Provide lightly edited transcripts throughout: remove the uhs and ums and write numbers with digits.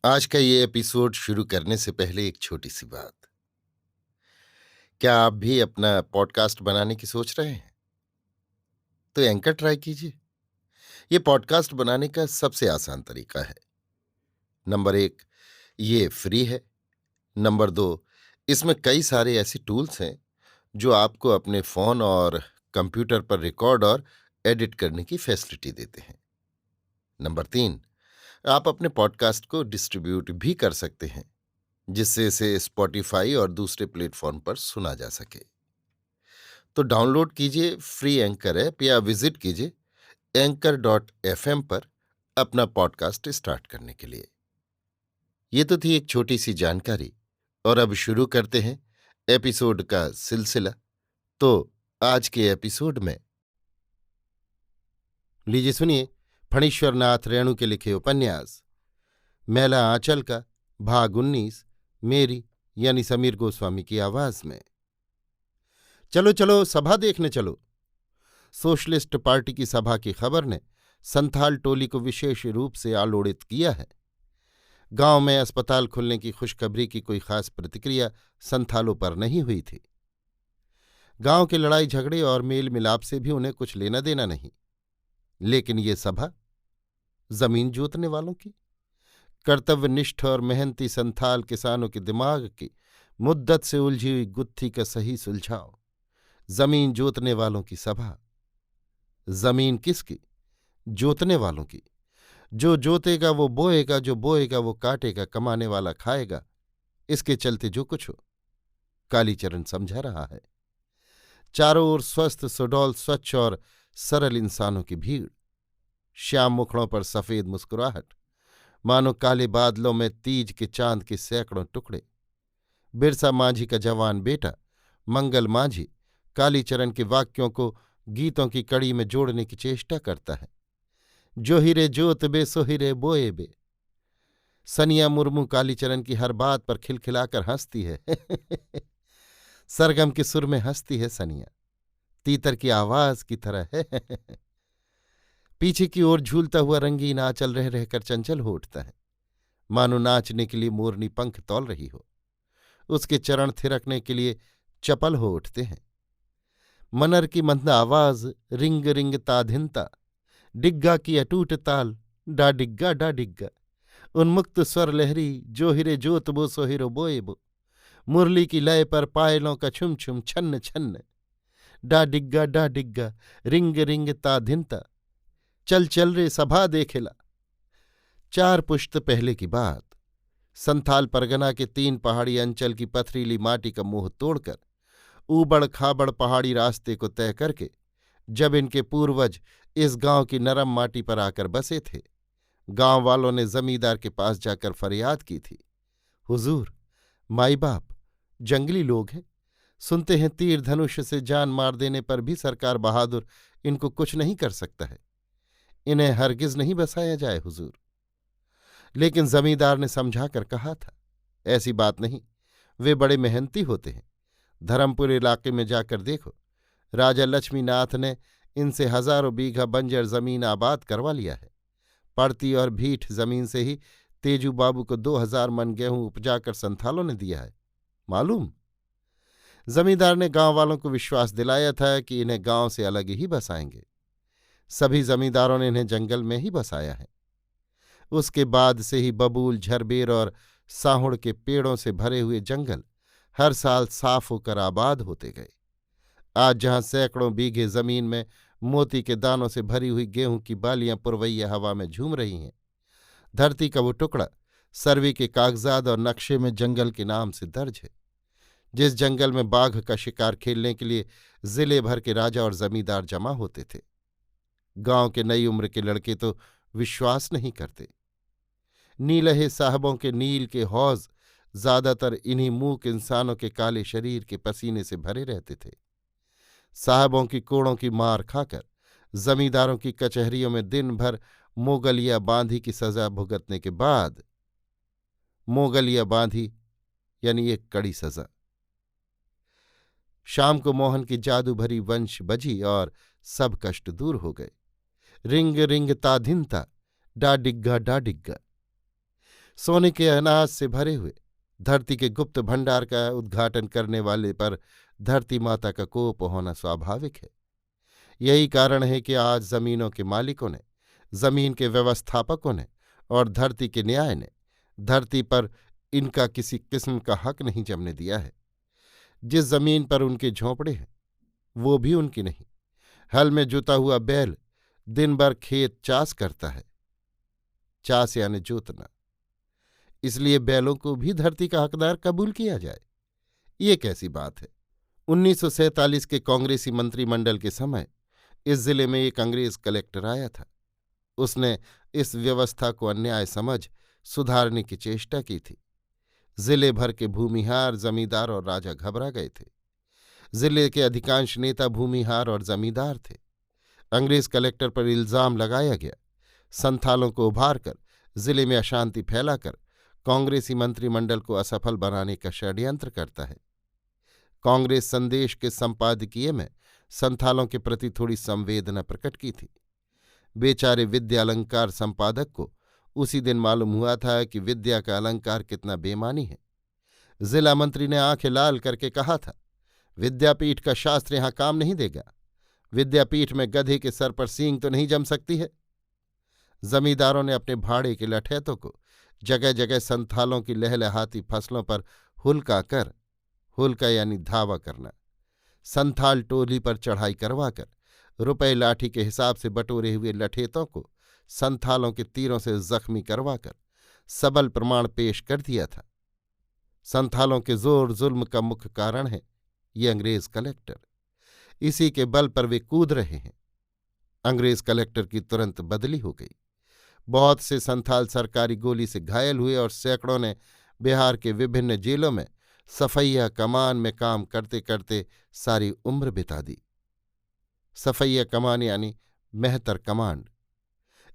आज का ये एपिसोड शुरू करने से पहले एक छोटी सी बात। क्या आप भी अपना पॉडकास्ट बनाने की सोच रहे हैं? तो एंकर ट्राई कीजिए। ये पॉडकास्ट बनाने का सबसे आसान तरीका है। नंबर 1, ये फ्री है। नंबर 2, इसमें कई सारे ऐसे टूल्स हैं जो आपको अपने फोन और कंप्यूटर पर रिकॉर्ड और एडिट करने की फैसिलिटी देते हैं। नंबर 3, आप अपने पॉडकास्ट को डिस्ट्रीब्यूट भी कर सकते हैं, जिससे इसे स्पॉटिफाई और दूसरे प्लेटफॉर्म पर सुना जा सके। तो डाउनलोड कीजिए फ्री एंकर ऐप या विजिट कीजिए anchor.fm पर अपना पॉडकास्ट स्टार्ट करने के लिए। ये तो थी एक छोटी सी जानकारी, और अब शुरू करते हैं एपिसोड का सिलसिला। तो आज के एपिसोड में लीजिए सुनिए फणीश्वर नाथ रेणु के लिखे उपन्यास मैला आंचल का भाग 19, मेरी यानी समीर गोस्वामी की आवाज में। चलो चलो सभा देखने चलो। सोशलिस्ट पार्टी की सभा की खबर ने संथाल टोली को विशेष रूप से आलोड़ित किया है। गांव में अस्पताल खुलने की खुशखबरी की कोई खास प्रतिक्रिया संथालों पर नहीं हुई थी। गांव के लड़ाई झगड़े और मेल मिलाप से भी उन्हें कुछ लेना देना नहीं। लेकिन ये सभा जमीन जोतने वालों की, कर्तव्यनिष्ठ और मेहनती संथाल किसानों के दिमाग की मुद्दत से उलझी हुई गुत्थी का सही सुलझाव। जमीन जोतने वालों की सभा। जमीन किसकी? जोतने वालों की। जो जोतेगा वो बोएगा, जो बोएगा वो काटेगा, कमाने वाला खाएगा। इसके चलते जो कुछ हो, कालीचरण समझा रहा है। चारों ओर स्वस्थ सुडौल स्वच्छ और सरल इंसानों की भीड़। श्याम मुखड़ों पर सफेद मुस्कुराहट, मानो काले बादलों में तीज के चांद के सैकड़ों टुकड़े। बिरसा मांझी का जवान बेटा मंगल मांझी कालीचरण के वाक्यों को गीतों की कड़ी में जोड़ने की चेष्टा करता है। जो हिरे जोत बे सो हिरे बोए बे। सनिया मुर्मू कालीचरण की हर बात पर खिलखिलाकर हंसती है। सरगम के सुर में हंसती है सनिया, तीतर की आवाज की तरह है। पीछे की ओर झूलता हुआ रंगीन आंचल रह रहकर चंचल हो उठता है, मानो नाचने के लिए मोरनी पंख तौल रही हो। उसके चरण थिरकने के लिए चपल हो उठते हैं। मनर की मंद आवाज रिंग रिंग ताधिनता, डिग्गा की अटूट ताल डा डिग्गा डा डिग्गा। उन्मुक्त स्वर लहरी, जो हिरे जोत बो सो हिरो बोए बो। मुरली की लय पर पायलों का छुम छुम छन्न छन्न, डा डिग्गा रिंग रिंग ताधिनता। चल चल रे सभा देखेला। 4 पुश्त पहले की बात। संथाल परगना के 3 पहाड़ी अंचल की पथरीली माटी का मुंह तोड़कर ऊबड़ खाबड़ पहाड़ी रास्ते को तय करके जब इनके पूर्वज इस गांव की नरम माटी पर आकर बसे थे, गांव वालों ने जमींदार के पास जाकर फरियाद की थी, हुजूर, माई बाप जंगली लोग हैं, सुनते हैं तीर धनुष से जान मार देने पर भी सरकार बहादुर इनको कुछ नहीं कर सकता है। इन्हें हरगिज नहीं बसाया जाए हुजूर। लेकिन जमींदार ने समझाकर कहा था, ऐसी बात नहीं, वे बड़े मेहनती होते हैं। धर्मपुर इलाके में जाकर देखो, राजा लक्ष्मीनाथ ने इनसे हजारों बीघा बंजर जमीन आबाद करवा लिया है। पड़ती और भीठ जमीन से ही तेजू बाबू को 2000 मन गेहूं उपजाकर संथालों ने दिया है, मालूम। जमींदार ने गांव वालों को विश्वास दिलाया था कि इन्हें गांव से अलग ही बसाएंगे। सभी जमींदारों ने इन्हें जंगल में ही बसाया है। उसके बाद से ही बबूल, झरबेर और साहुड़ के पेड़ों से भरे हुए जंगल हर साल साफ होकर आबाद होते गए। आज जहां सैकड़ों बीघे जमीन में मोती के दानों से भरी हुई गेहूं की बालियां पुरवैया हवा में झूम रही हैं, धरती का वो टुकड़ा सर्वे के कागजात और नक्शे में जंगल के नाम से दर्ज है। जिस जंगल में बाघ का शिकार खेलने के लिए जिले भर के राजा और जमींदार जमा होते थे, गांव के नई उम्र के लड़के तो विश्वास नहीं करते। नीलहे साहबों के नील के हौज ज्यादातर इन्हीं मूक इंसानों के काले शरीर के पसीने से भरे रहते थे। साहबों की कोड़ों की मार खाकर जमींदारों की कचहरियों में दिन भर मोगलिया बांधी की सजा भुगतने के बाद, मोगलिया बांधी यानी एक कड़ी सजा, शाम को मोहन की जादू भरी वंश बजी और सब कष्ट दूर हो गए। रिंग रिंग ताधिनता, डा डिग्गा डा डिग्गा। सोने के अनाज से भरे हुए धरती के गुप्त भंडार का उद्घाटन करने वाले पर धरती माता का कोप होना स्वाभाविक है। यही कारण है कि आज जमीनों के मालिकों ने, जमीन के व्यवस्थापकों ने और धरती के न्याय ने धरती पर इनका किसी किस्म का हक नहीं जमने दिया है। जिस जमीन पर उनके झोंपड़े हैं वो भी उनकी नहीं। हल में जुता हुआ बैल दिन भर खेत चास करता है, चास यानी जोतना, इसलिए बैलों को भी धरती का हकदार कबूल किया जाए, ये कैसी बात है। 1947 के कांग्रेसी मंत्रिमंडल के समय इस जिले में एक अंग्रेज कलेक्टर आया था। उसने इस व्यवस्था को अन्याय समझ सुधारने की चेष्टा की थी। जिले भर के भूमिहार, जमींदार और राजा घबरा गए थे। जिले के अधिकांश नेता भूमिहार और जमींदार थे। अंग्रेज कलेक्टर पर इल्जाम लगाया गया, संथालों को उभारकर जिले में अशांति फैलाकर कांग्रेसी मंत्रिमंडल को असफल बनाने का षड्यंत्र करता है। कांग्रेस संदेश के संपादकीय में संथालों के प्रति थोड़ी संवेदना प्रकट की थी। बेचारे विद्या अलंकार संपादक को उसी दिन मालूम हुआ था कि विद्या का अलंकार कितना बेमानी है। जिला मंत्री ने आंखें लाल करके कहा था, विद्यापीठ का शास्त्र यहां काम नहीं देगा। विद्यापीठ में गधे के सर पर सींग तो नहीं जम सकती है। जमींदारों ने अपने भाड़े के लठैतों को जगह जगह संथालों की लहलहाती फसलों पर हुल्का कर, हुल्का यानी धावा करना, संथाल टोली पर चढ़ाई करवाकर रुपए लाठी के हिसाब से बटोरे हुए लठेतों को संथालों के तीरों से जख्मी करवाकर सबल प्रमाण पेश कर दिया था। संथालों के जोर जुल्म का मुख्य कारण है ये अंग्रेज कलेक्टर। इसी के बल पर वे कूद रहे हैं। अंग्रेज कलेक्टर की तुरंत बदली हो गई। बहुत से संथाल सरकारी गोली से घायल हुए और सैकड़ों ने बिहार के विभिन्न जेलों में सफैया कमान में काम करते करते सारी उम्र बिता दी। सफैया कमान यानी मेहतर कमांड।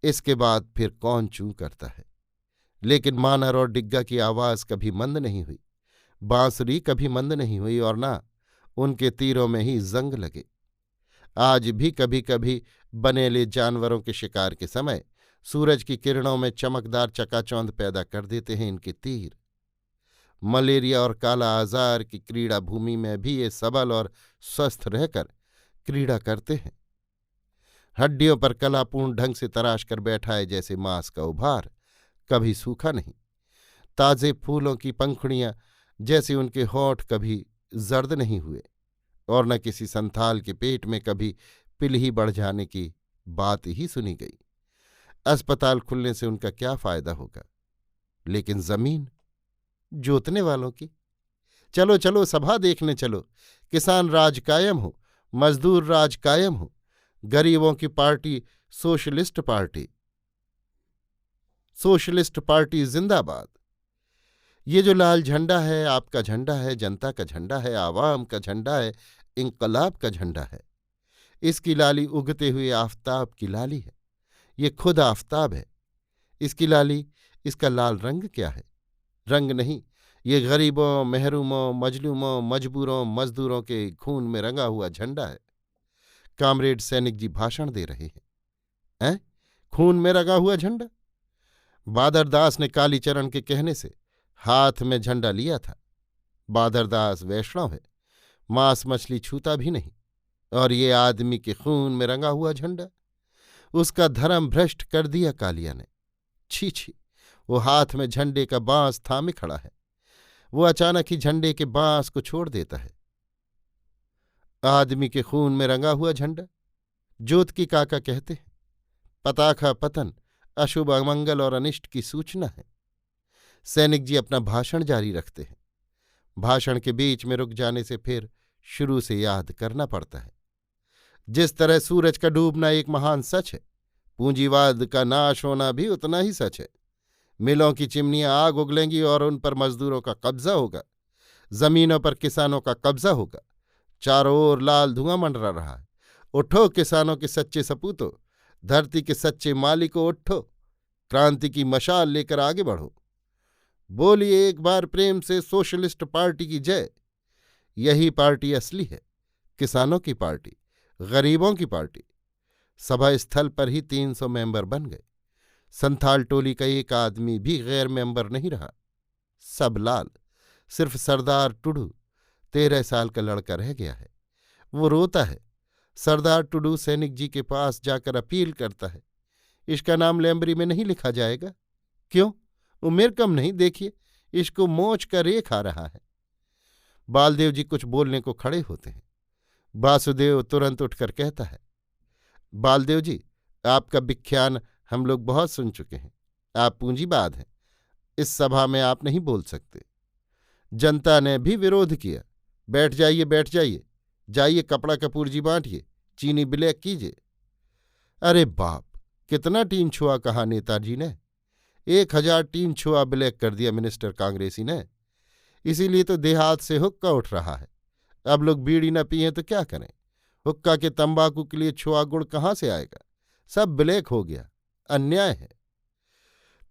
इसके बाद फिर कौन चूं करता है। लेकिन मानर और डिग्गा की आवाज कभी मंद नहीं हुई, बांसुरी कभी मंद नहीं हुई और ना उनके तीरों में ही जंग लगे। आज भी कभी कभी बनेले जानवरों के शिकार के समय सूरज की किरणों में चमकदार चकाचौंध पैदा कर देते हैं इनके तीर। मलेरिया और काला आजार की क्रीड़ा भूमि में भी ये सबल और स्वस्थ रहकर क्रीड़ा करते हैं। हड्डियों पर कलापूर्ण ढंग से तराश कर बैठा है जैसे मांस का उभार, कभी सूखा नहीं। ताजे फूलों की पंखुड़ियां जैसे उनके होंठ कभी जर्द नहीं हुए और न किसी संथाल के पेट में कभी पिलही बढ़ जाने की बात ही सुनी गई। अस्पताल खुलने से उनका क्या फायदा होगा। लेकिन जमीन जोतने वालों की, चलो चलो सभा देखने चलो, किसान राज कायम हो, मजदूर राज कायम हो, गरीबों की party socialist party, socialist party जिंदाबाद। ये जो लाल झंडा है आपका झंडा है, जनता का झंडा है, आवाम का झंडा है, इंकलाब का झंडा है। इसकी लाली उगते हुए आफताब की लाली है। ये खुद आफताब है। इसकी लाली, इसका लाल रंग क्या है? रंग नहीं, ये गरीबों, महरूमों, मजलूमों, मजबूरों, मजदूरों के खून में रंगा हुआ झंडा है। कामरेड सैनिक जी भाषण दे रहे हैं। खून में रंगा हुआ झंडा? बादरदास ने कालीचरण के कहने से हाथ में झंडा लिया था। बादरदास वैष्णव है, मांस मछली छूता भी नहीं, और ये आदमी के खून में रंगा हुआ झंडा? उसका धर्म भ्रष्ट कर दिया कालिया ने। छी छी, वो हाथ में झंडे का बांस थामे खड़ा है। वो अचानक ही झंडे के बांस को छोड़ देता है। आदमी के खून में रंगा हुआ झंडा? जोतकी काका कहते हैं, पताखा पतन, अशुभ, अमंगल और अनिष्ट की सूचना है। सैनिक जी अपना भाषण जारी रखते हैं। भाषण के बीच में रुक जाने से फिर शुरू से याद करना पड़ता है। जिस तरह सूरज का डूबना एक महान सच है, पूंजीवाद का नाश होना भी उतना ही सच है। मिलों की चिमनियां आग उगलेंगी और उन पर मजदूरों का कब्जा होगा। जमीनों पर किसानों का कब्जा होगा। चारों ओर लाल धुआं मंडरा रहा है। उठो किसानों के सच्चे सपूतों, धरती के सच्चे मालिकों, उठो, क्रांति की मशाल लेकर आगे बढ़ो। बोलिए एक बार प्रेम से, सोशलिस्ट पार्टी की जय। यही पार्टी असली है, किसानों की पार्टी, गरीबों की पार्टी। सभा स्थल पर ही 300 मेंबर बन गए। संथाल टोली का एक आदमी भी गैर मेंबर नहीं रहा। सब लाल। सिर्फ सरदार टुडू 13 साल का लड़का रह गया है। वो रोता है। सरदार टुडू सैनिक जी के पास जाकर अपील करता है, इसका नाम लेम्बरी में नहीं लिखा जाएगा? क्यों? उम्र कम नहीं, देखिए इसको मोच का रेख आ रहा है। बालदेव जी कुछ बोलने को खड़े होते हैं। वासुदेव तुरंत उठकर कहता है, बालदेव जी, आपका विख्यान हम लोग बहुत सुन चुके हैं। आप पूंजीवाद हैं, इस सभा में आप नहीं बोल सकते। जनता ने भी विरोध किया। बैठ जाइए, बैठ जाइए, जाइए कपड़ा कपूर जी बांटिए, चीनी ब्लैक कीजिए। अरे बाप, कितना टीन छुआ कहा नेताजी ने। 1000 टीन छुआ ब्लैक कर दिया मिनिस्टर कांग्रेसी ने। इसीलिए तो देहात से हुक्का उठ रहा है। अब लोग बीड़ी न पिए तो क्या करें? हुक्का के तंबाकू के लिए छुआ गुड़ कहाँ से आएगा? सब ब्लैक हो गया। अन्याय है।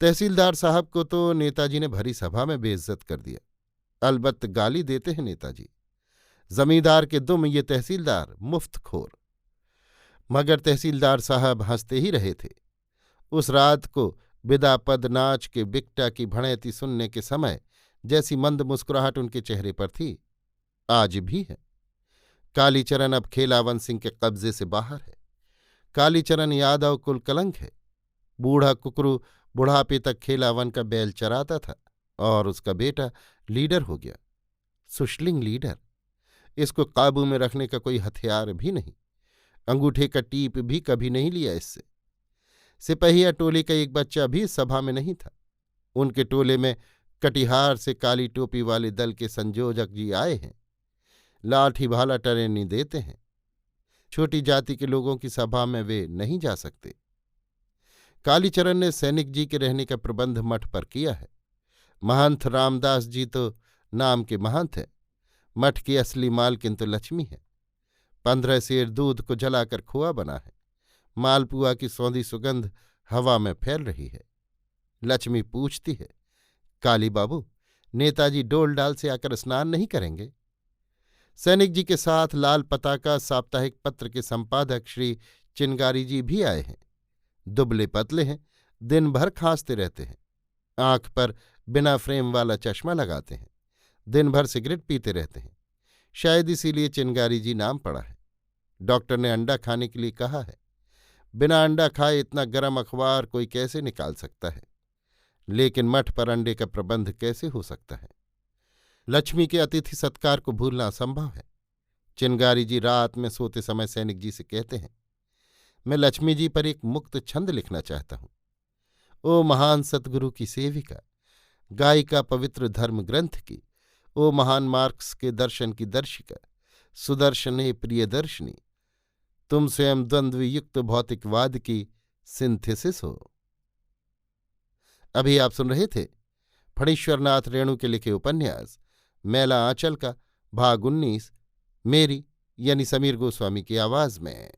तहसीलदार साहब को तो नेताजी ने भरी सभा में बेइज्जत कर दिया। अलबत्त गाली देते हैं नेताजी। जमींदार के दुम ये तहसीलदार मुफ्तखोर। मगर तहसीलदार साहब हंसते ही रहे थे। उस रात को बिदा पद नाच के बिकटा की भणैती सुनने के समय जैसी मंद मुस्कुराहट उनके चेहरे पर थी, आज भी है। कालीचरण अब खेलावन सिंह के कब्जे से बाहर है। कालीचरण यादव कुल कलंक है। बूढ़ा कुकरू बुढ़ापे तक खेलावन का बैल चराता था और उसका बेटा लीडर हो गया। सुशलिंग लीडर। इसको काबू में रखने का कोई हथियार भी नहीं। अंगूठे का टीप भी कभी नहीं लिया इससे। सिपहिया टोले का एक बच्चा भी सभा में नहीं था। उनके टोले में कटिहार से काली टोपी वाले दल के संयोजक जी आए हैं। लाठी भाला टरेनी देते हैं। छोटी जाति के लोगों की सभा में वे नहीं जा सकते। कालीचरण ने सैनिक जी के रहने का प्रबंध मठ पर किया है। महंत रामदास जी तो नाम के महंत हैं। मठ की असली मालकिन तो लक्ष्मी है। 15 सेर दूध को जलाकर खोआ बना है। मालपुआ की सौंधी सुगंध हवा में फैल रही है। लक्ष्मी पूछती है, काली बाबू, नेताजी डोल डाल से आकर स्नान नहीं करेंगे? सैनिक जी के साथ लाल पताका साप्ताहिक पत्र के संपादक श्री चिनगारी जी भी आए हैं। दुबले पतले हैं, दिन भर खांसते रहते हैं। आंख पर बिना फ्रेम वाला चश्मा लगाते हैं। दिन भर सिगरेट पीते रहते हैं। शायद इसीलिए चिनगारी जी नाम पड़ा है। डॉक्टर ने अंडा खाने के लिए कहा है। बिना अंडा खाए इतना गर्म अखबार कोई कैसे निकाल सकता है? लेकिन मठ पर अंडे का प्रबंध कैसे हो सकता है? लक्ष्मी के अतिथि सत्कार को भूलना असंभव है। चिनगारी जी रात में सोते समय सैनिक जी से कहते हैं, मैं लक्ष्मी जी पर एक मुक्त छंद लिखना चाहता हूं। ओ महान सतगुरु की सेविका, गायिका पवित्र धर्म ग्रंथ की, ओ महान मार्क्स के दर्शन की दर्शिका, सुदर्शने प्रियदर्शनी, तुम स्वयं द्वंद्वयुक्त भौतिकवाद की सिंथेसिस हो। अभी आप सुन रहे थे फणीश्वरनाथ रेणु के लिखे उपन्यास मैला आंचल का भाग 19, मेरी यानी समीर गोस्वामी की आवाज में।